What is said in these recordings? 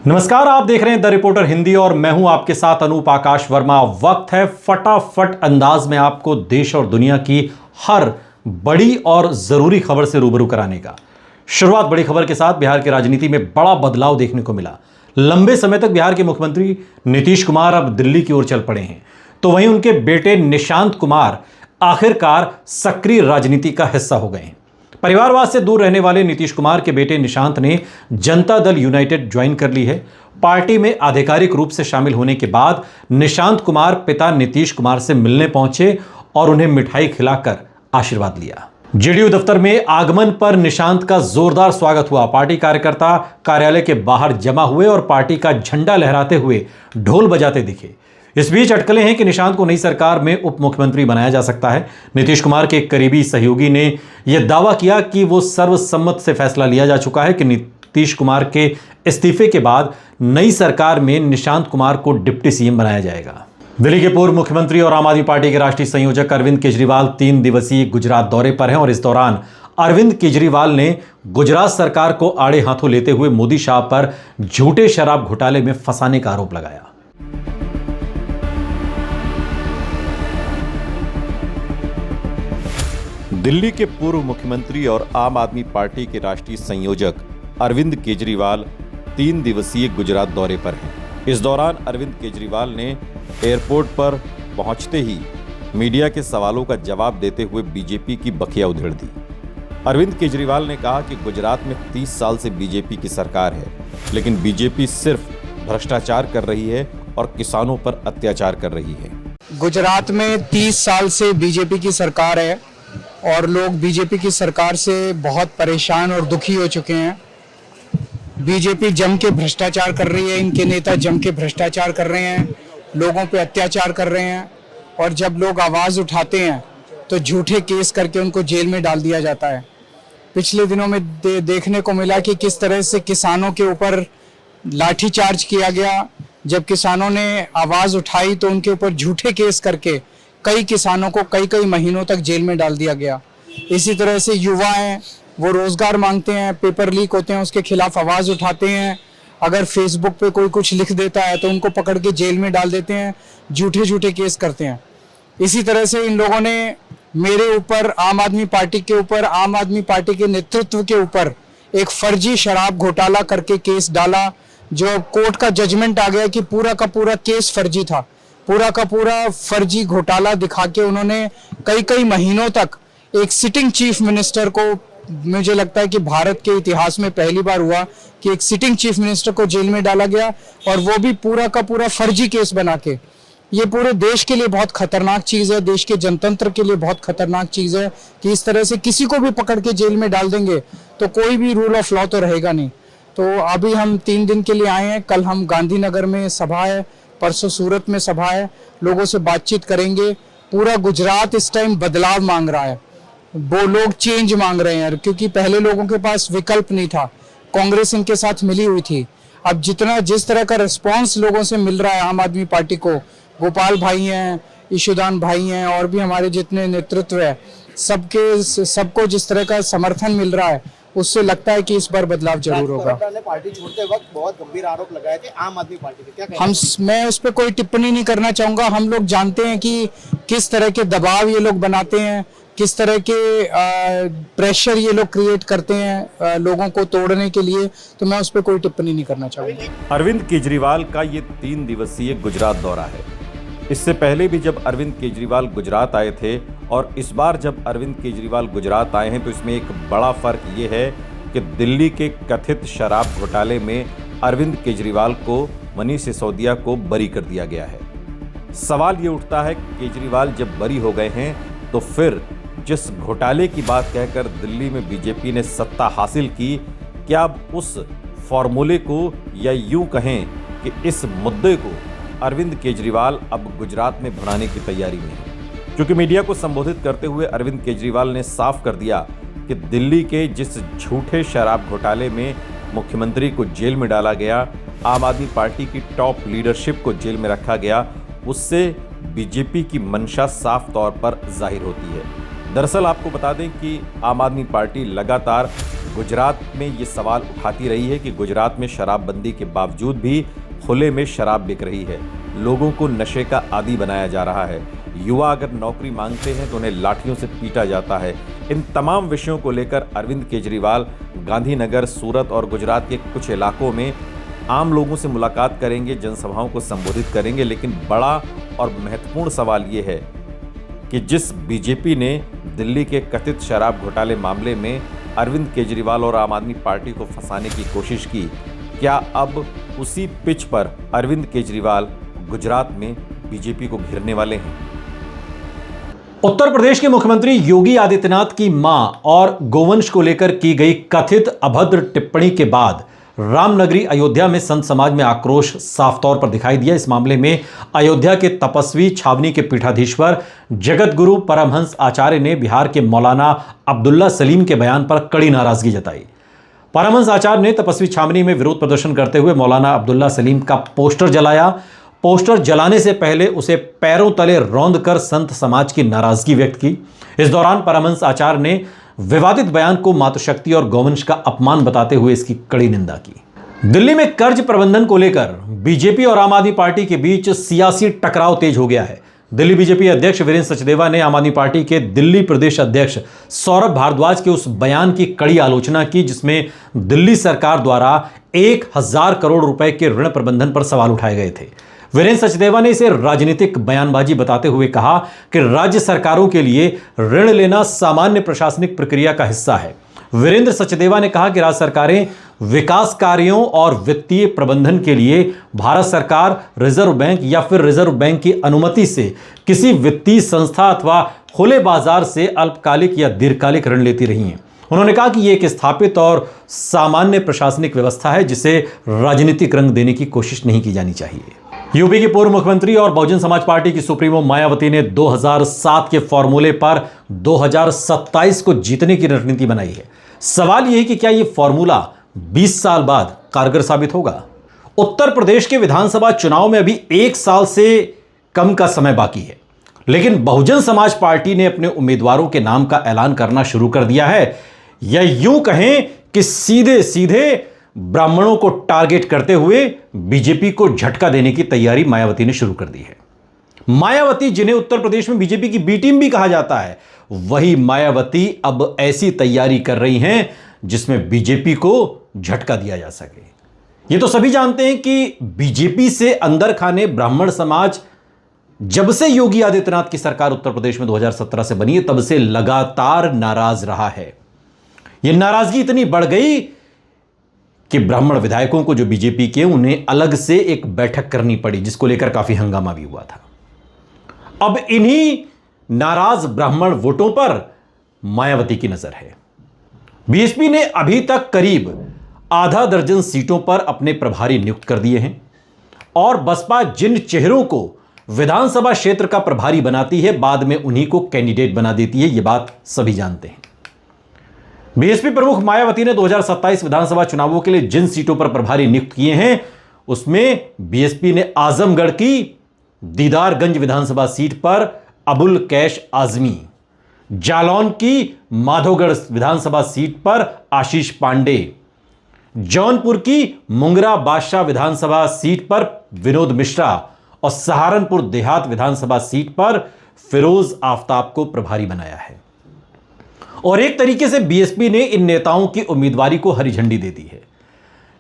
नमस्कार, आप देख रहे हैं द रिपोर्टर हिंदी और मैं हूं आपके साथ अनूप आकाश वर्मा। वक्त है फटाफट अंदाज में आपको देश और दुनिया की हर बड़ी और जरूरी खबर से रूबरू कराने का। शुरुआत बड़ी खबर के साथ। बिहार की राजनीति में बड़ा बदलाव देखने को मिला। लंबे समय तक बिहार के मुख्यमंत्री नीतीश कुमार अब दिल्ली की ओर चल पड़े हैं, तो वहीं उनके बेटे निशांत कुमार आखिरकार सक्रिय राजनीति का हिस्सा हो गए हैं। परिवारवाद से दूर रहने वाले नीतीश कुमार के बेटे निशांत ने जनता दल यूनाइटेड ज्वाइन कर ली है। पार्टी में आधिकारिक रूप से शामिल होने के बाद निशांत कुमार पिता नीतीश कुमार से मिलने पहुंचे और उन्हें मिठाई खिलाकर आशीर्वाद लिया। जेडीयू दफ्तर में आगमन पर निशांत का जोरदार स्वागत हुआ। पार्टी कार्यकर्ता कार्यालय के बाहर जमा हुए और पार्टी का झंडा लहराते हुए ढोल बजाते दिखे। इस बीच अटकलें हैं कि निशांत को नई सरकार में उप मुख्यमंत्री बनाया जा सकता है। नीतीश कुमार के एक करीबी सहयोगी ने यह दावा किया कि वो सर्वसम्मत से फैसला लिया जा चुका है कि नीतीश कुमार के इस्तीफे के बाद नई सरकार में निशांत कुमार को डिप्टी सीएम बनाया जाएगा। दिल्ली के पूर्व मुख्यमंत्री और आम आदमी पार्टी के राष्ट्रीय संयोजक अरविंद केजरीवाल 3 दिवसीय गुजरात दौरे पर हैं और इस दौरान अरविंद केजरीवाल ने गुजरात सरकार को आड़े हाथों लेते हुए मोदी शाह पर झूठे शराब घोटाले में फंसाने का आरोप लगाया। दिल्ली के पूर्व मुख्यमंत्री और आम आदमी पार्टी के राष्ट्रीय संयोजक अरविंद केजरीवाल 3 दिवसीय गुजरात दौरे पर हैं। इस दौरान अरविंद केजरीवाल ने एयरपोर्ट पर पहुंचते ही मीडिया के सवालों का जवाब देते हुए बीजेपी की बखिया उधेड़ दी। अरविंद केजरीवाल ने कहा कि गुजरात में 30 साल से बीजेपी की सरकार है, लेकिन बीजेपी सिर्फ भ्रष्टाचार कर रही है और किसानों पर अत्याचार कर रही है। गुजरात में 30 साल से बीजेपी की सरकार है और लोग बीजेपी की सरकार से बहुत परेशान और दुखी हो चुके हैं। बीजेपी जम के भ्रष्टाचार कर रही है, इनके नेता जम के भ्रष्टाचार कर रहे हैं, लोगों पे अत्याचार कर रहे हैं और जब लोग आवाज़ उठाते हैं तो झूठे केस करके उनको जेल में डाल दिया जाता है। पिछले दिनों में देखने को मिला कि किस तरह से किसानों के ऊपर लाठीचार्ज किया गया। जब किसानों ने आवाज़ उठाई तो उनके ऊपर झूठे केस करके कई किसानों को कई महीनों तक जेल में डाल दिया गया। इसी तरह से युवा हैं, वो रोजगार मांगते हैं, पेपर लीक होते हैं उसके खिलाफ आवाज़ उठाते हैं। अगर फेसबुक पे कोई कुछ लिख देता है तो उनको पकड़ के जेल में डाल देते हैं, झूठे केस करते हैं। इसी तरह से इन लोगों ने मेरे ऊपर, आम आदमी पार्टी के ऊपर, आम आदमी पार्टी के नेतृत्व के ऊपर एक फर्जी शराब घोटाला करके केस डाला, जो कोर्ट का जजमेंट आ गया कि पूरा का पूरा केस फर्जी था। पूरा का पूरा फर्जी घोटाला दिखा के उन्होंने कई महीनों तक एक सिटिंग चीफ मिनिस्टर को, मुझे लगता है कि भारत के इतिहास में पहली बार हुआ कि एक सिटिंग चीफ मिनिस्टर को जेल में डाला गया और वो भी पूरा का पूरा फर्जी केस बना के। ये पूरे देश के लिए बहुत खतरनाक चीज़ है, देश के जनतंत्र के लिए बहुत खतरनाक चीज़ है कि इस तरह से किसी को भी पकड़ के जेल में डाल देंगे तो कोई भी रूल ऑफ लॉ तो रहेगा नहीं। तो अभी हम 3 दिन के लिए आए हैं। कल हम गांधीनगर में सभा है, परसों सूरत में सभा है, लोगों से बातचीत करेंगे। पूरा गुजरात इस टाइम बदलाव मांग रहा है, वो लोग चेंज मांग रहे हैं क्योंकि पहले लोगों के पास विकल्प नहीं था, कांग्रेस इनके साथ मिली हुई थी। अब जिस तरह का रिस्पांस लोगों से मिल रहा है आम आदमी पार्टी को, गोपाल भाई हैं, ईशुदान भाई हैं और भी हमारे जितने नेतृत्व है, सबको जिस तरह का समर्थन मिल रहा है उससे लगता है कि इस बार बदलाव जरूर होगा। पार्टी छोड़ते वक्त बहुत गंभीर आरोप लगाए थे आम आदमी पार्टी के, क्या मैं उस पर कोई टिप्पणी नहीं करना चाहूंगा। हम लोग जानते हैं कि किस तरह के दबाव ये लोग बनाते हैं, किस तरह के प्रेशर ये लोग क्रिएट करते हैं लोगों को तोड़ने के लिए, तो मैं उस पर कोई टिप्पणी नहीं करना चाहूंगा। अरविंद केजरीवाल का ये 3 दिवसीय गुजरात दौरा है। इससे पहले भी जब अरविंद केजरीवाल गुजरात आए थे और इस बार जब अरविंद केजरीवाल गुजरात आए हैं तो इसमें एक बड़ा फर्क ये है कि दिल्ली के कथित शराब घोटाले में अरविंद केजरीवाल को, मनीष सिसोदिया को बरी कर दिया गया है। सवाल ये उठता है कि केजरीवाल जब बरी हो गए हैं तो फिर जिस घोटाले की बात कहकर दिल्ली में बीजेपी ने सत्ता हासिल की, क्या उस फॉर्मूले को या यूं कहें कि इस मुद्दे को अरविंद केजरीवाल अब गुजरात में भुनाने की तैयारी में है। क्योंकि मीडिया को संबोधित करते हुए अरविंद केजरीवाल ने साफ कर दिया कि दिल्ली के जिस झूठे शराब घोटाले में मुख्यमंत्री को जेल में डाला गया, आम आदमी पार्टी की टॉप लीडरशिप को जेल में रखा गया, उससे बीजेपी की मंशा साफ तौर पर जाहिर होती है। दरअसल आपको बता दें कि आम आदमी पार्टी लगातार गुजरात में ये सवाल उठाती रही है कि गुजरात में शराबबंदी के बावजूद भी खुले में शराब बिक रही है, लोगों को नशे का आदी बनाया जा रहा है, युवा अगर नौकरी मांगते हैं तो उन्हें लाठियों से पीटा जाता है। इन तमाम विषयों को लेकर अरविंद केजरीवाल गांधीनगर, सूरत और गुजरात के कुछ इलाकों में आम लोगों से मुलाकात करेंगे, जनसभाओं को संबोधित करेंगे। लेकिन बड़ा और महत्वपूर्ण सवाल ये है कि जिस बीजेपी ने दिल्ली के कथित शराब घोटाले मामले में अरविंद केजरीवाल और आम आदमी पार्टी को फंसाने की कोशिश की, क्या अब उसी पिच पर अरविंद केजरीवाल गुजरात में बीजेपी को घेरने वाले हैं? उत्तर प्रदेश के मुख्यमंत्री योगी आदित्यनाथ की मां और गोवंश को लेकर की गई कथित अभद्र टिप्पणी के बाद रामनगरी अयोध्या में संत समाज में आक्रोश साफ तौर पर दिखाई दिया। इस मामले में अयोध्या के तपस्वी छावनी के पीठाधीश्वर जगत गुरु परमहंस आचार्य ने बिहार के मौलाना अब्दुल्ला सलीम के बयान पर कड़ी नाराजगी जताई। परमहंस आचार्य ने तपस्वी छावनी में विरोध प्रदर्शन करते हुए मौलाना अब्दुल्ला सलीम का पोस्टर जलाया। पोस्टर जलाने से पहले उसे पैरों तले रौंद कर संत समाज की नाराजगी व्यक्त की। इस दौरान परमहंस आचार्य ने विवादित बयान को मातृशक्ति और गौवंश का अपमान बताते हुए इसकी कड़ी निंदा की। दिल्ली में कर्ज प्रबंधन को लेकर बीजेपी और आम आदमी पार्टी के बीच सियासी टकराव तेज हो गया है। दिल्ली बीजेपी अध्यक्ष वीरेंद्र सचदेवा ने आम आदमी पार्टी के दिल्ली प्रदेश अध्यक्ष सौरभ भारद्वाज के उस बयान की कड़ी आलोचना की जिसमें दिल्ली सरकार द्वारा 1000 करोड़ रुपए के ऋण प्रबंधन पर सवाल उठाए गए थे। वीरेंद्र सचदेवा ने इसे राजनीतिक बयानबाजी बताते हुए कहा कि राज्य सरकारों के लिए ऋण लेना सामान्य प्रशासनिक प्रक्रिया का हिस्सा है। वीरेंद्र सचदेवा ने कहा कि राज्य सरकारें विकास कार्यों और वित्तीय प्रबंधन के लिए भारत सरकार, रिजर्व बैंक या फिर रिजर्व बैंक की अनुमति से किसी वित्तीय संस्था अथवा खुले बाजार से अल्पकालिक या दीर्घकालिक ऋण लेती रही हैं। उन्होंने कहा कि यह एक स्थापित और सामान्य प्रशासनिक व्यवस्था है जिसे राजनीतिक रंग देने की कोशिश नहीं की जानी चाहिए। यूपी की पूर्व मुख्यमंत्री और बहुजन समाज पार्टी की सुप्रीमो मायावती ने 2007 के फॉर्मूले पर 2027 को जीतने की रणनीति बनाई है। सवाल यह है कि क्या यह फॉर्मूला 20 साल बाद कारगर साबित होगा? उत्तर प्रदेश के विधानसभा चुनाव में अभी 1 साल से कम का समय बाकी है, लेकिन बहुजन समाज पार्टी ने अपने उम्मीदवारों के नाम का ऐलान करना शुरू कर दिया है। या यूं कहें कि सीधे सीधे ब्राह्मणों को टारगेट करते हुए बीजेपी को झटका देने की तैयारी मायावती ने शुरू कर दी है। मायावती, जिन्हें उत्तर प्रदेश में बीजेपी की बी टीम भी कहा जाता है, वही मायावती अब ऐसी तैयारी कर रही हैं जिसमें बीजेपी को झटका दिया जा सके। ये तो सभी जानते हैं कि बीजेपी से अंदर खाने ब्राह्मण समाज जब से योगी आदित्यनाथ की सरकार उत्तर प्रदेश में 2017 से बनी है तब से लगातार नाराज रहा है। यह नाराजगी इतनी बढ़ गई कि ब्राह्मण विधायकों को जो बीजेपी के उन्हें अलग से एक बैठक करनी पड़ी जिसको लेकर काफी हंगामा भी हुआ था। अब इन्हीं नाराज ब्राह्मण वोटों पर मायावती की नजर है। बीएसपी ने अभी तक करीब आधा दर्जन सीटों पर अपने प्रभारी नियुक्त कर दिए हैं और बसपा जिन चेहरों को विधानसभा क्षेत्र का प्रभारी बनाती है बाद में उन्हीं को कैंडिडेट बना देती है। यह बात सभी जानते हैं। बीएसपी प्रमुख मायावती ने 2027 विधानसभा चुनावों के लिए जिन सीटों पर प्रभारी नियुक्त किए हैं उसमें बीएसपी ने आजमगढ़ की दीदारगंज विधानसभा सीट पर अबुल कैश आजमी, जालौन की माधोगढ़ विधानसभा सीट पर आशीष पांडे, जौनपुर की मुंगरा बादशाह विधानसभा सीट पर विनोद मिश्रा और सहारनपुर देहात विधानसभा सीट पर फिरोज आफ्ताब को प्रभारी बनाया है। और एक तरीके से बीएसपी ने इन नेताओं की उम्मीदवारी को हरी झंडी दे दी है।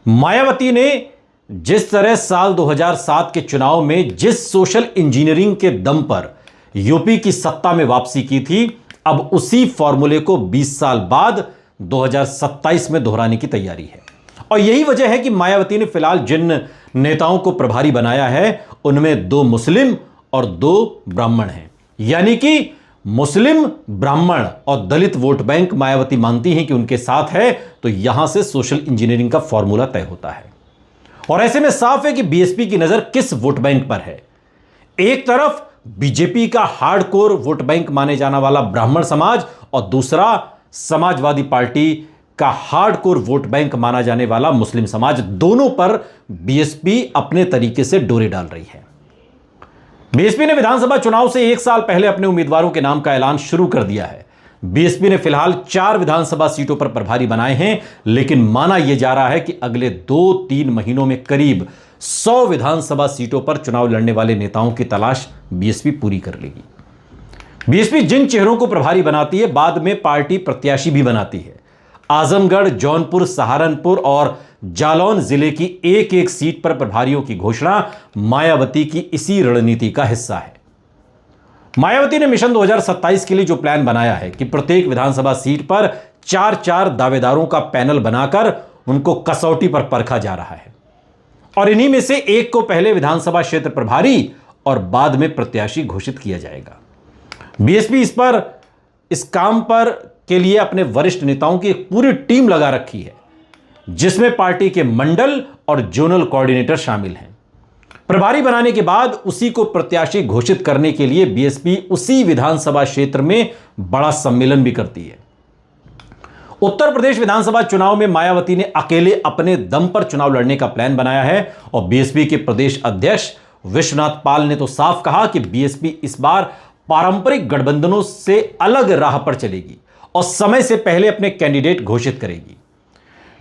मायावती ने जिस तरह साल 2007 के चुनाव में जिस सोशल इंजीनियरिंग के दम पर यूपी की सत्ता में वापसी की थी, अब उसी फॉर्मूले को 20 साल बाद 2027 में दोहराने की तैयारी है। और यही वजह है कि मायावती ने फिलहाल जिन नेताओं को प्रभारी बनाया है उनमें 2 मुस्लिम और 2 ब्राह्मण हैं। यानी कि मुस्लिम, ब्राह्मण और दलित वोट बैंक मायावती मानती हैं कि उनके साथ है तो यहां से सोशल इंजीनियरिंग का फॉर्मूला तय होता है। और ऐसे में साफ है कि बीएसपी की नजर किस वोट बैंक पर है। एक तरफ बीजेपी का हार्डकोर वोट बैंक माने जाने वाला ब्राह्मण समाज और दूसरा समाजवादी पार्टी का हार्डकोर वोट बैंक माना जाने वाला मुस्लिम समाज। दोनों पर बीएसपी अपने तरीके से डोरे डाल रही है। बीएसपी ने विधानसभा चुनाव से 1 साल पहले अपने उम्मीदवारों के नाम का ऐलान शुरू कर दिया है। बीएसपी ने फिलहाल 4 विधानसभा सीटों पर प्रभारी बनाए हैं, लेकिन माना यह जा रहा है कि अगले 2-3 महीनों में करीब 100 विधानसभा सीटों पर चुनाव लड़ने वाले नेताओं की तलाश बीएसपी पूरी कर लेगी। बीएसपी जिन चेहरों को प्रभारी बनाती है, बाद में पार्टी प्रत्याशी भी बनाती है। आजमगढ़, जौनपुर, सहारनपुर और जालौन जिले की एक-एक सीट पर प्रभारियों की घोषणा मायावती की इसी रणनीति का हिस्सा है। मायावती ने मिशन 2027 के लिए जो प्लान बनाया है कि प्रत्येक विधानसभा सीट पर 4-4 दावेदारों का पैनल बनाकर उनको कसौटी पर परखा जा रहा है और इन्हीं में से एक को पहले विधानसभा क्षेत्र प्रभारी और बाद में प्रत्याशी घोषित किया जाएगा। बीएसपी इस काम पर के लिए अपने वरिष्ठ नेताओं की एक पूरी टीम लगा रखी है, जिसमें पार्टी के मंडल और जोनल कोऑर्डिनेटर शामिल हैं। प्रभारी बनाने के बाद उसी को प्रत्याशी घोषित करने के लिए बीएसपी उसी विधानसभा क्षेत्र में बड़ा सम्मेलन भी करती है। उत्तर प्रदेश विधानसभा चुनाव में मायावती ने अकेले अपने दम पर चुनाव लड़ने का प्लान बनाया है और बीएसपी के प्रदेश अध्यक्ष विश्वनाथ पाल ने तो साफ कहा कि बीएसपी इस बार पारंपरिक गठबंधनों से अलग राह पर चलेगी और समय से पहले अपने कैंडिडेट घोषित करेगी।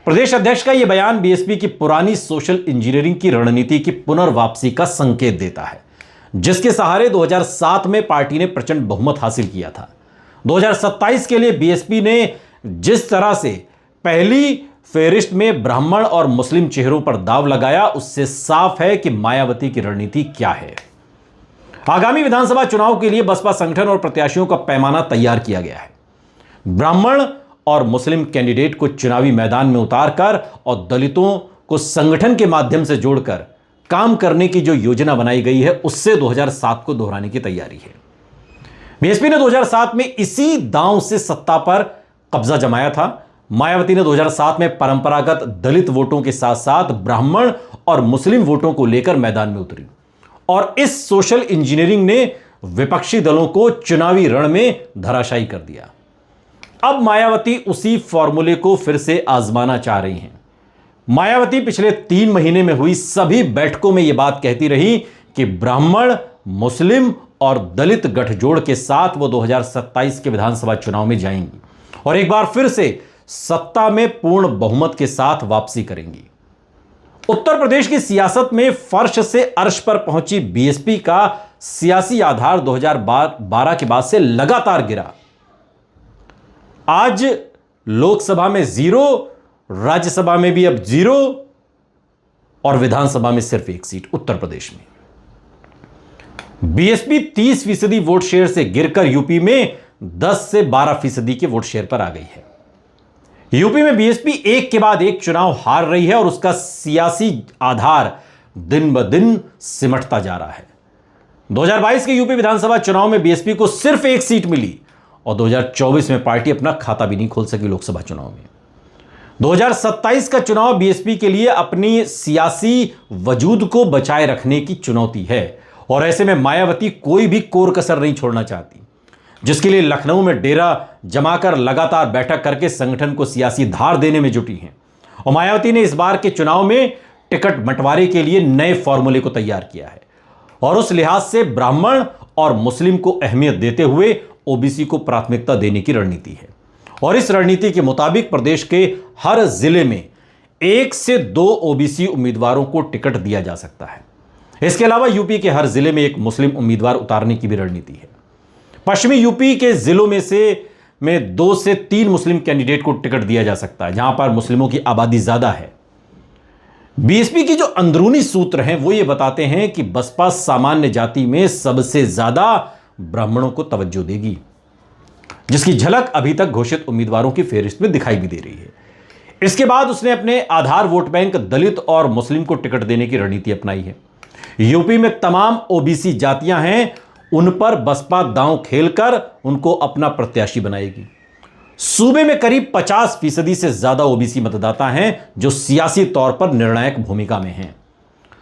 प्रदेश अध्यक्ष का यह बयान बीएसपी की पुरानी सोशल इंजीनियरिंग की रणनीति की पुनर्वापसी का संकेत देता है, जिसके सहारे 2007 में पार्टी ने प्रचंड बहुमत हासिल किया था। 2027 के लिए बीएसपी ने जिस तरह से पहली फेरिस्ट में ब्राह्मण और मुस्लिम चेहरों पर दांव लगाया, उससे साफ है कि मायावती की रणनीति क्या है। आगामी विधानसभा चुनाव के लिए बसपा संगठन और प्रत्याशियों का पैमाना तैयार किया गया है। ब्राह्मण और मुस्लिम कैंडिडेट को चुनावी मैदान में उतारकर और दलितों को संगठन के माध्यम से जोड़कर काम करने की जो योजना बनाई गई है, उससे 2007 को दोहराने की तैयारी है। बीएसपी ने 2007 में इसी दांव से सत्ता पर कब्जा जमाया था। मायावती ने 2007 में परंपरागत दलित वोटों के साथ साथ ब्राह्मण और मुस्लिम वोटों को लेकर मैदान में उतरी और इस सोशल इंजीनियरिंग ने विपक्षी दलों को चुनावी रण में धराशायी कर दिया। अब मायावती उसी फॉर्मूले को फिर से आजमाना चाह रही हैं। मायावती पिछले 3 महीने में हुई सभी बैठकों में यह बात कहती रही कि ब्राह्मण, मुस्लिम और दलित गठजोड़ के साथ वो 2027 के विधानसभा चुनाव में जाएंगी और एक बार फिर से सत्ता में पूर्ण बहुमत के साथ वापसी करेंगी। उत्तर प्रदेश की सियासत में फर्श से अर्श पर पहुंची बीएसपी का सियासी आधार 2012 के बाद से लगातार गिरा। आज लोकसभा में 0, राज्यसभा में भी अब 0 और विधानसभा में सिर्फ 1 सीट उत्तर प्रदेश में। बीएसपी 30% वोट शेयर से गिरकर यूपी में 10 से 12% के वोट शेयर पर आ गई है। यूपी में बीएसपी एक के बाद एक चुनाव हार रही है और उसका सियासी आधार दिन ब दिन सिमटता जा रहा है। 2022 के यूपी विधानसभा चुनाव में बीएसपी को सिर्फ 1 सीट मिली और 2024 में पार्टी अपना खाता भी नहीं खोल सकी लोकसभा चुनाव में। 2027 का चुनाव बीएसपी के लिए अपनी सियासी वजूद को बचाए रखने की चुनौती है और ऐसे में मायावती कोई भी कोर कसर नहीं छोड़ना चाहती, जिसके लिए लखनऊ में डेरा जमाकर लगातार बैठक करके संगठन को सियासी धार देने में जुटी हैं। और मायावती ने इस बार के चुनाव में टिकट बंटवारे के लिए नए फॉर्मूले को तैयार किया है और उस लिहाज से ब्राह्मण और मुस्लिम को अहमियत देते हुए ओबीसी को प्राथमिकता देने की रणनीति है और इस रणनीति के मुताबिक प्रदेश के हर जिले में 1 से 2 ओबीसी उम्मीदवारों को टिकट दिया जा सकता है। इसके अलावा यूपी के हर जिले में एक मुस्लिम उम्मीदवार उतारने की भी रणनीति है। पश्चिमी यूपी के जिलों में 2 से 3 मुस्लिम कैंडिडेट को टिकट दिया जा सकता है, जहां पर मुस्लिमों की आबादी ज्यादा है। बीएसपी की जो अंदरूनी सूत्र हैं वो ये बताते हैं कि बसपा सामान्य जाति में सबसे ज्यादा ब्राह्मणों को तवज्जो देगी, जिसकी झलक अभी तक घोषित उम्मीदवारों की फेहरिस्त में दिखाई भी दे रही है। इसके बाद उसने अपने आधार वोट बैंक दलित और मुस्लिम को टिकट देने की रणनीति अपनाई है। यूपी में तमाम ओबीसी जातियां हैं, उन पर बसपा दांव खेलकर उनको अपना प्रत्याशी बनाएगी। सूबे में करीब 50% से ज्यादा ओबीसी मतदाता हैं जो सियासी तौर पर निर्णायक भूमिका में हैं।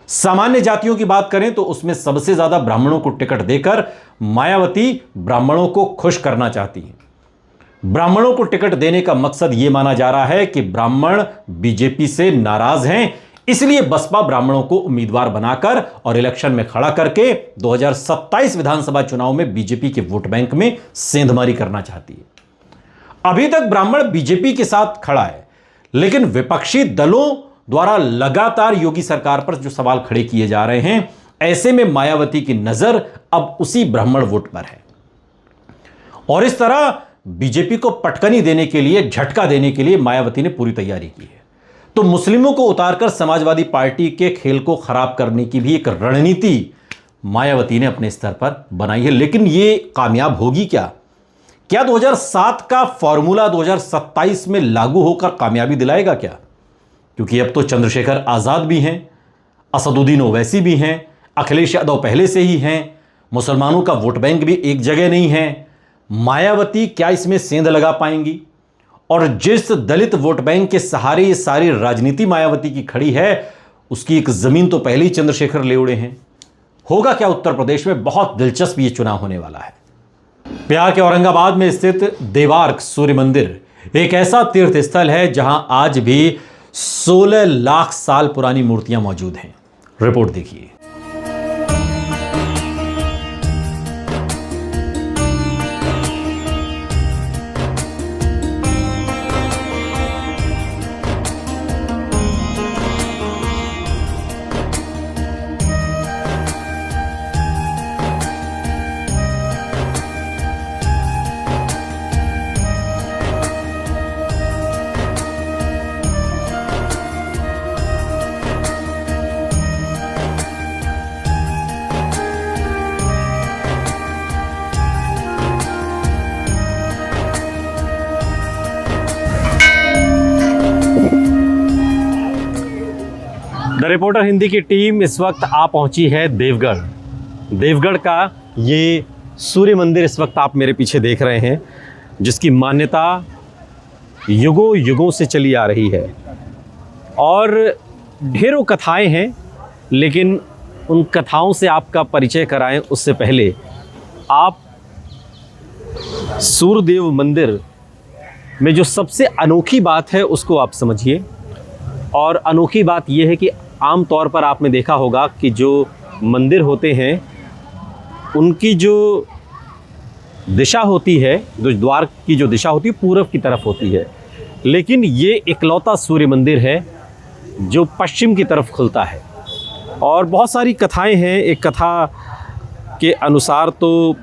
सामान्य जातियों की बात करें तो उसमें सबसे ज्यादा ब्राह्मणों को टिकट देकर मायावती ब्राह्मणों को खुश करना चाहती हैं। ब्राह्मणों को टिकट देने का मकसद यह माना जा रहा है कि ब्राह्मण बीजेपी से नाराज हैं, इसलिए बसपा ब्राह्मणों को उम्मीदवार बनाकर और इलेक्शन में खड़ा करके 2027 विधानसभा चुनाव में बीजेपी के वोट बैंक में सेंधमारी करना चाहती है। अभी तक ब्राह्मण बीजेपी के साथ खड़ा है, लेकिन विपक्षी दलों द्वारा लगातार योगी सरकार पर जो सवाल खड़े किए जा रहे हैं, ऐसे में मायावती की नजर अब उसी ब्राह्मण वोट पर है। और इस तरह बीजेपी को पटकनी देने के लिए, झटका देने के लिए मायावती ने पूरी तैयारी की है। तो मुस्लिमों को उतारकर समाजवादी पार्टी के खेल को खराब करने की भी एक रणनीति मायावती ने अपने स्तर पर बनाई है। लेकिन यह कामयाब होगी क्या? क्या 2007 का फॉर्मूला 2027 में लागू होकर कामयाबी दिलाएगा क्या? क्योंकि अब तो चंद्रशेखर आजाद भी हैं, असदुद्दीन ओवैसी भी हैं, अखिलेश यादव पहले से ही हैं, मुसलमानों का वोट बैंक भी एक जगह नहीं है। मायावती क्या इसमें सेंध लगा पाएंगी? और जिस दलित वोट बैंक के सहारे ये सारी राजनीति मायावती की खड़ी है, उसकी एक जमीन तो पहले ही चंद्रशेखर ले उड़े हैं। होगा क्या उत्तर प्रदेश में? बहुत दिलचस्प ये चुनाव होने वाला है। बिहार के औरंगाबाद में स्थित देवार्क सूर्य मंदिर एक ऐसा तीर्थ स्थल है जहां आज भी 16 लाख साल पुरानी मूर्तियां मौजूद हैं। रिपोर्ट देखिए। द रिपोर्टर हिंदी की टीम इस वक्त आ पहुंची है देवगढ़। देवगढ़ का ये सूर्य मंदिर इस वक्त आप मेरे पीछे देख रहे हैं, जिसकी मान्यता युगों युगों से चली आ रही है और ढेरों कथाएं हैं। लेकिन उन कथाओं से आपका परिचय कराएं उससे पहले आप सूर्यदेव मंदिर में जो सबसे अनोखी बात है उसको आप समझिए। और अनोखी बात यह है कि आम तौर पर आपने देखा होगा कि जो मंदिर होते हैं उनकी जो दिशा होती है, जो द्वार की जो दिशा होती है पूरब की तरफ होती है, लेकिन ये इकलौता सूर्य मंदिर है जो पश्चिम की तरफ खुलता है। और बहुत सारी कथाएं हैं। एक कथा के अनुसार तो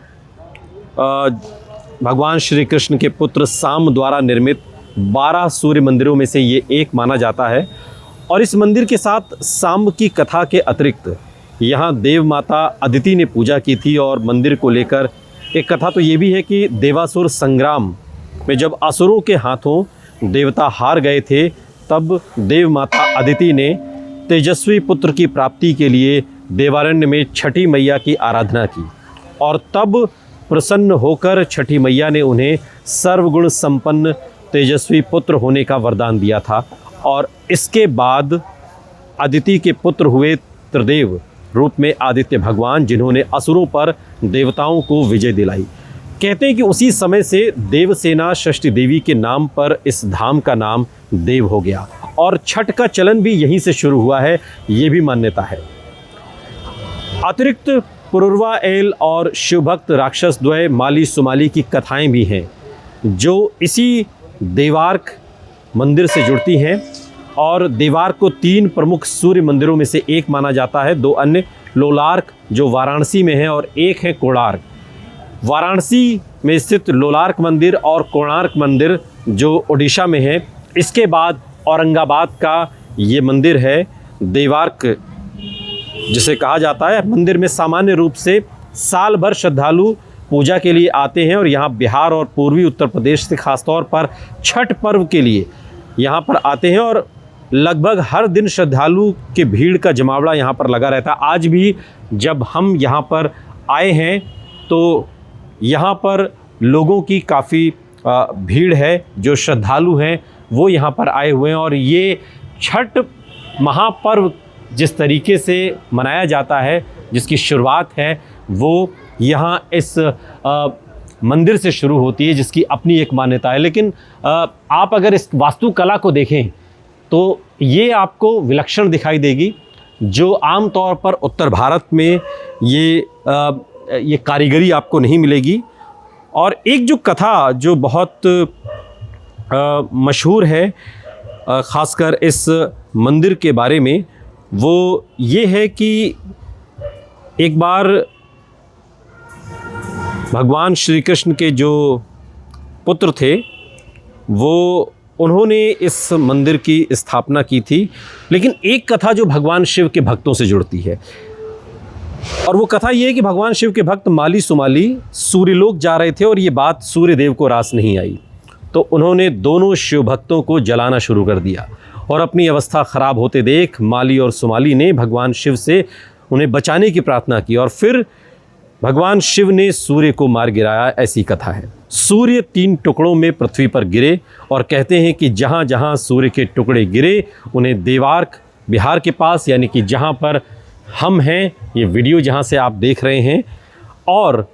भगवान श्री कृष्ण के पुत्र साम द्वारा निर्मित 12 सूर्य मंदिरों में से ये एक माना जाता है। और इस मंदिर के साथ साम की कथा के अतिरिक्त यहाँ देव माता अदिति ने पूजा की थी। और मंदिर को लेकर एक कथा तो ये भी है कि देवासुर संग्राम में जब असुरों के हाथों देवता हार गए थे, तब देव माता अदिति ने तेजस्वी पुत्र की प्राप्ति के लिए देवारण्य में छठी मैया की आराधना की। और तब प्रसन्न होकर छठी मैया ने उन्हें सर्वगुण संपन्न तेजस्वी पुत्र होने का वरदान दिया था। और इसके बाद अदिति के पुत्र हुए त्रिदेव रूप में आदित्य भगवान, जिन्होंने असुरों पर देवताओं को विजय दिलाई। कहते हैं कि उसी समय से देवसेना षष्ठी देवी के नाम पर इस धाम का नाम देव हो गया। और छठ का चलन भी यहीं से शुरू हुआ है, ये भी मान्यता है। अतिरिक्त पुरुरवा एल और शिवभक्त राक्षस द्वय माली सुमाली की कथाएं भी हैं जो इसी देवार्क मंदिर से जुड़ती हैं। और देवार्क को 3 प्रमुख सूर्य मंदिरों में से एक माना जाता है। 2 अन्य लोलार्क जो वाराणसी में है और एक है कोणार्क। वाराणसी में स्थित लोलार्क मंदिर और कोणार्क मंदिर जो ओडिशा में है। इसके बाद औरंगाबाद का ये मंदिर है देवार्क, जिसे कहा जाता है। मंदिर में सामान्य रूप से साल भर श्रद्धालु पूजा के लिए आते हैं। और यहाँ बिहार और पूर्वी उत्तर प्रदेश से खासतौर पर छठ पर्व के लिए यहाँ पर आते हैं। और लगभग हर दिन श्रद्धालु के भीड़ का जमावड़ा यहाँ पर लगा रहता है। आज भी जब हम यहाँ पर आए हैं तो यहाँ पर लोगों की काफ़ी भीड़ है। जो श्रद्धालु हैं वो यहाँ पर आए हुए हैं। और ये छठ महापर्व जिस तरीके से मनाया जाता है, जिसकी शुरुआत है, वो यहाँ इस मंदिर से शुरू होती है, जिसकी अपनी एक मान्यता है। लेकिन आप अगर इस वास्तुकला को देखें तो ये आपको विलक्षण दिखाई देगी, जो आम तौर पर उत्तर भारत में ये कारीगरी आपको नहीं मिलेगी। और एक जो कथा जो बहुत मशहूर है ख़ासकर इस मंदिर के बारे में, वो ये है कि एक बार भगवान श्री कृष्ण के जो पुत्र थे वो उन्होंने इस मंदिर की स्थापना की थी। लेकिन एक कथा जो भगवान शिव के भक्तों से जुड़ती है, और वो कथा ये है कि भगवान शिव के भक्त माली सुमाली सूर्यलोक जा रहे थे और ये बात सूर्य देव को रास नहीं आई, तो उन्होंने दोनों शिव भक्तों को जलाना शुरू कर दिया। और अपनी अवस्था ख़राब होते देख माली और सुमाली ने भगवान शिव से उन्हें बचाने की प्रार्थना की, और फिर भगवान शिव ने सूर्य को मार गिराया। ऐसी कथा है। सूर्य 3 टुकड़ों में पृथ्वी पर गिरे, और कहते हैं कि जहाँ जहाँ सूर्य के टुकड़े गिरे उन्हें देवार्क बिहार के पास, यानी कि जहाँ पर हम हैं, ये वीडियो जहाँ से आप देख रहे हैं, और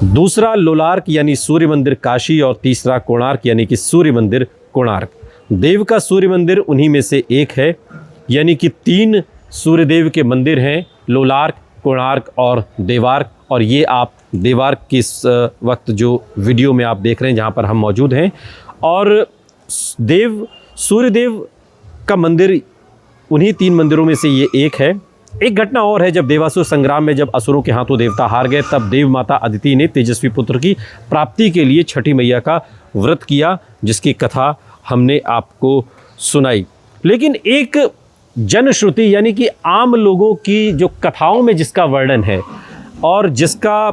दूसरा लोलार्क यानी सूर्य मंदिर काशी, और तीसरा कोणार्क यानी कि सूर्य मंदिर कोणार्क। देव का सूर्य मंदिर उन्हीं में से एक है, यानी कि 3 सूर्यदेव के मंदिर हैं, लोलार्क, कोणार्क और देवार्क। और ये आप देवार्क की इस वक्त जो वीडियो में आप देख रहे हैं जहाँ पर हम मौजूद हैं, और सूर्यदेव का मंदिर उन्हीं 3 मंदिरों में से ये एक है। एक घटना और है, जब देवासुर संग्राम में जब असुरों के हाथों देवता हार गए, तब देव माता अदिति ने तेजस्वी पुत्र की प्राप्ति के लिए छठी मैया का व्रत किया, जिसकी कथा हमने आपको सुनाई। लेकिन एक जनश्रुति यानी कि आम लोगों की जो कथाओं में जिसका वर्णन है और जिसका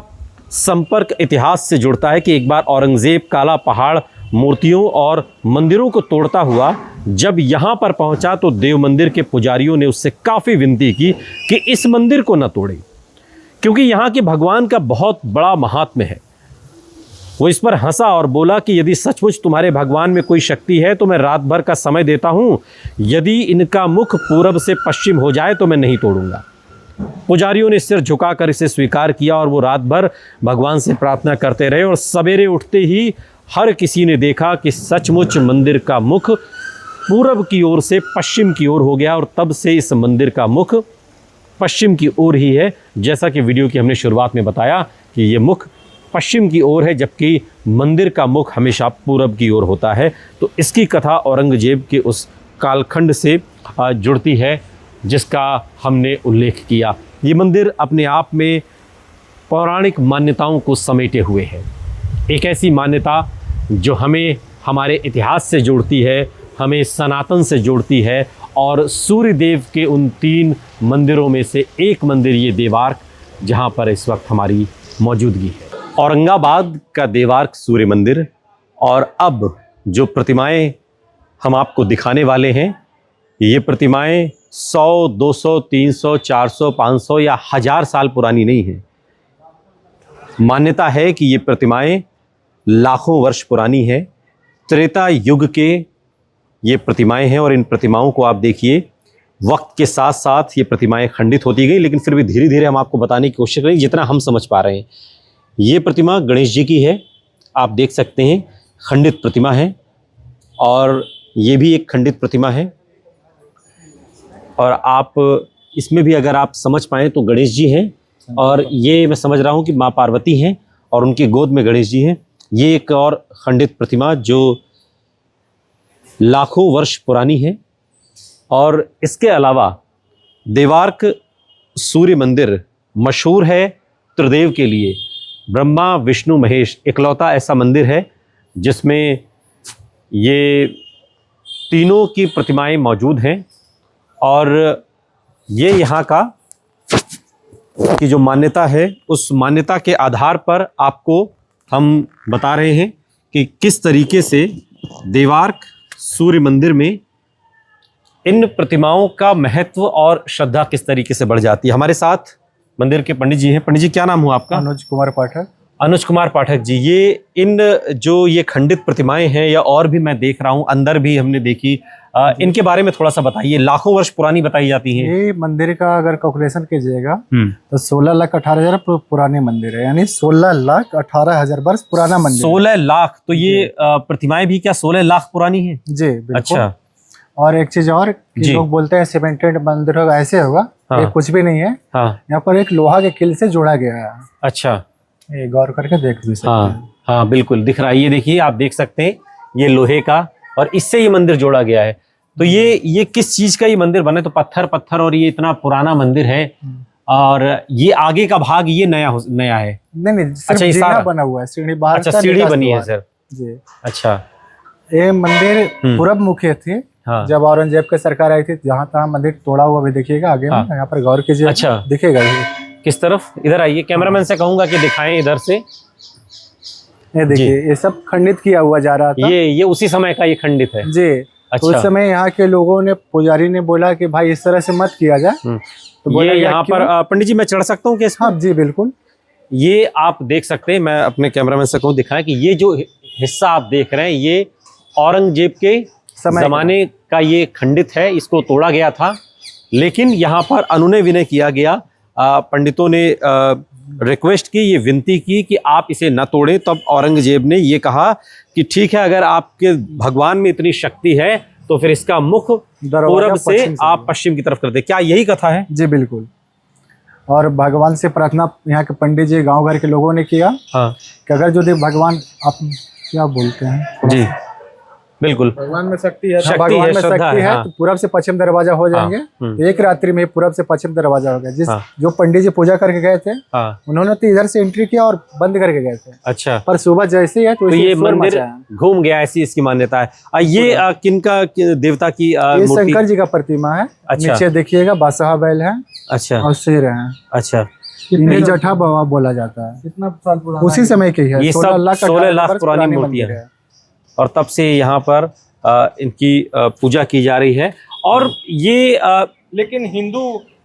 संपर्क इतिहास से जुड़ता है कि एक बार औरंगज़ेब काला पहाड़ मूर्तियों और मंदिरों को तोड़ता हुआ जब यहाँ पर पहुँचा, तो देव मंदिर के पुजारियों ने उससे काफ़ी विनती की कि इस मंदिर को न तोड़े, क्योंकि यहाँ के भगवान का बहुत बड़ा महात्म्य है। वो इस पर हंसा और बोला कि यदि सचमुच तुम्हारे भगवान में कोई शक्ति है तो मैं रात भर का समय देता हूँ, यदि इनका मुख पूरब से पश्चिम हो जाए तो मैं नहीं तोड़ूंगा। पुजारियों ने सिर झुकाकर इसे स्वीकार किया और वो रात भर भगवान से प्रार्थना करते रहे, और सवेरे उठते ही हर किसी ने देखा कि सचमुच मंदिर का मुख पूरब की ओर से पश्चिम की ओर हो गया, और तब से इस मंदिर का मुख पश्चिम की ओर ही है। जैसा कि वीडियो की हमने शुरुआत में बताया कि ये मुख पश्चिम की ओर है, जबकि मंदिर का मुख हमेशा पूरब की ओर होता है। तो इसकी कथा औरंगजेब के उस कालखंड से जुड़ती है जिसका हमने उल्लेख किया। ये मंदिर अपने आप में पौराणिक मान्यताओं को समेटे हुए है। एक ऐसी मान्यता जो हमें हमारे इतिहास से जोड़ती है, हमें सनातन से जोड़ती है, और सूर्यदेव के उन 3 मंदिरों में से एक मंदिर ये देवार्क, जहाँ पर इस वक्त हमारी मौजूदगी है। औरंगाबाद का देवार्क सूर्य मंदिर। और अब जो प्रतिमाएं हम आपको दिखाने वाले हैं, ये प्रतिमाएं 100, 200, 300, 400, 500 या 1000 साल पुरानी नहीं है। मान्यता है कि ये प्रतिमाएं लाखों वर्ष पुरानी है। त्रेता युग के ये प्रतिमाएं हैं, और इन प्रतिमाओं को आप देखिए, वक्त के साथ साथ ये प्रतिमाएं खंडित होती गई, लेकिन फिर भी धीरे धीरे हम आपको बताने की कोशिश करें जितना हम समझ पा रहे हैं। ये प्रतिमा गणेश जी की है, आप देख सकते हैं, खंडित प्रतिमा है, और ये भी एक खंडित प्रतिमा है। और आप इसमें भी अगर आप समझ पाएँ तो गणेश जी हैं, और ये मैं समझ रहा हूँ कि माँ पार्वती हैं और उनकी गोद में गणेश जी हैं। ये एक और खंडित प्रतिमा जो लाखों वर्ष पुरानी है। और इसके अलावा देवार्क सूर्य मंदिर मशहूर है त्रिदेव के लिए। ब्रह्मा विष्णु महेश इकलौता ऐसा मंदिर है जिसमें ये तीनों की प्रतिमाएं मौजूद हैं। और ये यहाँ का की जो मान्यता है, उस मान्यता के आधार पर आपको हम बता रहे हैं कि किस तरीके से देवार्क सूर्य मंदिर में इन प्रतिमाओं का महत्व और श्रद्धा किस तरीके से बढ़ जाती है। हमारे साथ मंदिर के पंडित जी हैं। पंडित जी, क्या नाम हुआ आपका? अनुज कुमार पाठक। अनुज कुमार पाठक जी, ये इन जो ये खंडित प्रतिमाएं हैं या और भी मैं देख रहा हूँ, अंदर भी हमने देखी, इनके बारे में थोड़ा सा बताइए। लाखों वर्ष पुरानी बताई जाती है। ये मंदिर का अगर कैलकुलेशन कीजिएगा तो 16,18,000 पुराने मंदिर है, यानी 16,18,000 वर्ष पुराना मंदिर। 16 लाख? तो ये प्रतिमाएं भी क्या 16 लाख पुरानी है? जी बिल्कुल। अच्छा। और एक चीज और, लोग बोलते हैं सीमेंटेड मंदिर होगा, ऐसे होगा। हाँ। ये कुछ भी नहीं है। हाँ। यहाँ पर एक लोहा के किल से जोड़ा गया है। अच्छा। ये गौर करके देख भी सकते हैं। हाँ हाँ, बिल्कुल दिख रहा है। ये देखिए, आप देख सकते हैं, ये लोहे का, और इससे ये मंदिर जोड़ा गया है। तो ये किस चीज का ये मंदिर बने? तो पत्थर और ये इतना पुराना मंदिर है, और ये आगे का भाग ये नया है। नहीं सिर्फ अच्छा, ये जीना सारा बना हुआ है, सीढ़ी बाहर अच्छा, का सीढ़ी निकास बनी है द्वार। सर। जी, अच्छा। ये मंदिर पूरब मुखी थी। हाँ। जब औरंगजेब की सरकार आई थी, जहाँ तहाँ मंदिर तोड़ा हुआ भी देखिएगा आगे में, हाँ। यहाँ पर गौर कीजिए। अच्छा। दिखेगा ये। किस तरफ? इधर आइए, कैमरामैन से कहूंगा कि दिखाएं इधर से। ये देखिए, ये सब खंडित किया हुआ जा रहा था। ये उसी समय का ये खंडित है। जी। अच्छा। उस समय यहाँ के लोगों ने, पुजारी ने बोला कि भाई इस तरह से मत किया जाए। तो बोला ये गया, यहाँ पर पंडित जी मैं चढ़ सकता हूँ क्या इसमें? हाँ जी बिल्कुल। ये आप देख सकते हैं, मैं अपने कैमरामैन से कहूँ दिखाएं कि ये जो हिस्सा आप देख रहे हैं ये औरंगजेब के जमाने का ये खंडित है, इसको तोड़ा गया था, लेकिन यहाँ पर अनुनय विनय किया गया। पंडितों ने रिक्वेस्ट की, ये विनती की कि आप इसे न तोड़ें। तब औरंगजेब ने ये कहा कि ठीक है, अगर आपके भगवान में इतनी शक्ति है तो फिर इसका मुख पूरब से आप पश्चिम की तरफ कर दे। क्या यही कथा है? जी बिल्कुल। और भगवान से प्रार्थना यहाँ के पंडित जी, गांव घर के लोगों ने किया। हाँ। कि अगर जो भगवान, आप क्या बोलते हैं जी बिल्कुल, भगवान में शक्ति है, शक्ति भगवान है, में श्रद्धा शक्ति है, है, हाँ। तो पूरब से पश्चिम दरवाजा हो जाएंगे। हाँ। एक रात्रि में पूरब से पश्चिम दरवाजा हो गया। हाँ। जो पंडित जी पूजा करके गए थे, हाँ। उन्होंने तो इधर से एंट्री किया और बंद करके गए थे। अच्छा। पर सुबह जैसे ही है तो ये मंदिर घूम गया, ऐसी इसकी मान्यता है। ये किनका देवता की ये मूर्ति? शंकर जी का प्रतिमा है। अच्छा। नीचे देखिएगा बादशाह बैल है। अच्छा। और शेर है। अच्छा। इन्हें जटा बाबा बोला जाता है। कितना साल पुराना? उसी समय की है। ये सब 16 लाख पुरानी मूर्तियां हैं, और तब से यहाँ पर इनकी पूजा की जा रही है। और ये लेकिन हिंदू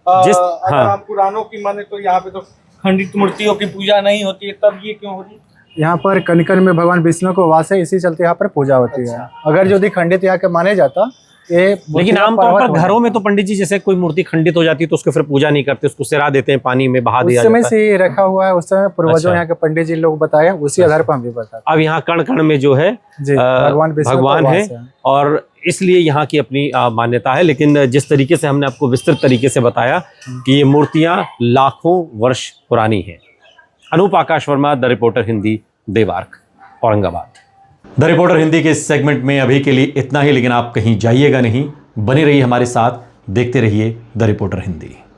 जिस अगर हाँ, हम पुराणों की माने तो यहाँ पे तो खंडित मूर्तियों की पूजा नहीं होती है, तब ये क्यों हो रही है? यहाँ पर कनकन में भगवान विष्णु को वास है, इसी चलते यहाँ पर पूजा होती है। अगर यदि खंडित यहाँ के माने जाता, ये लेकिन आमतौर पर घरों में तो पंडित जी जैसे कोई मूर्ति खंडित हो जाती है तो उसको फिर पूजा नहीं करते, उसको सिरा देते हैं, पानी में बहा दिया उस समय जाता है। से रखा हुआ है। उस समय पूर्वजों अच्छा। यहाँ के पंडित जी लोग बताए, उसी आधार पर हम भी बताते अब यहाँ कण कण में जो है जी, भगवान विष्णु का भगवान है, वास है। और इसलिए यहाँ की अपनी मान्यता है। लेकिन जिस तरीके से हमने आपको विस्तृत तरीके से बताया कि ये मूर्तियाँ लाखों वर्ष पुरानी हैं। Anoop Akash Verma, the reporter Hindi, Devark, Aurangabad. The reporter Hindi के इस सेगमेंट में अभी के लिए इतना ही, लेकिन आप कहीं जाइएगा नहीं, बने रहिए हमारे साथ, देखते रहिए द रिपोर्टर हिंदी।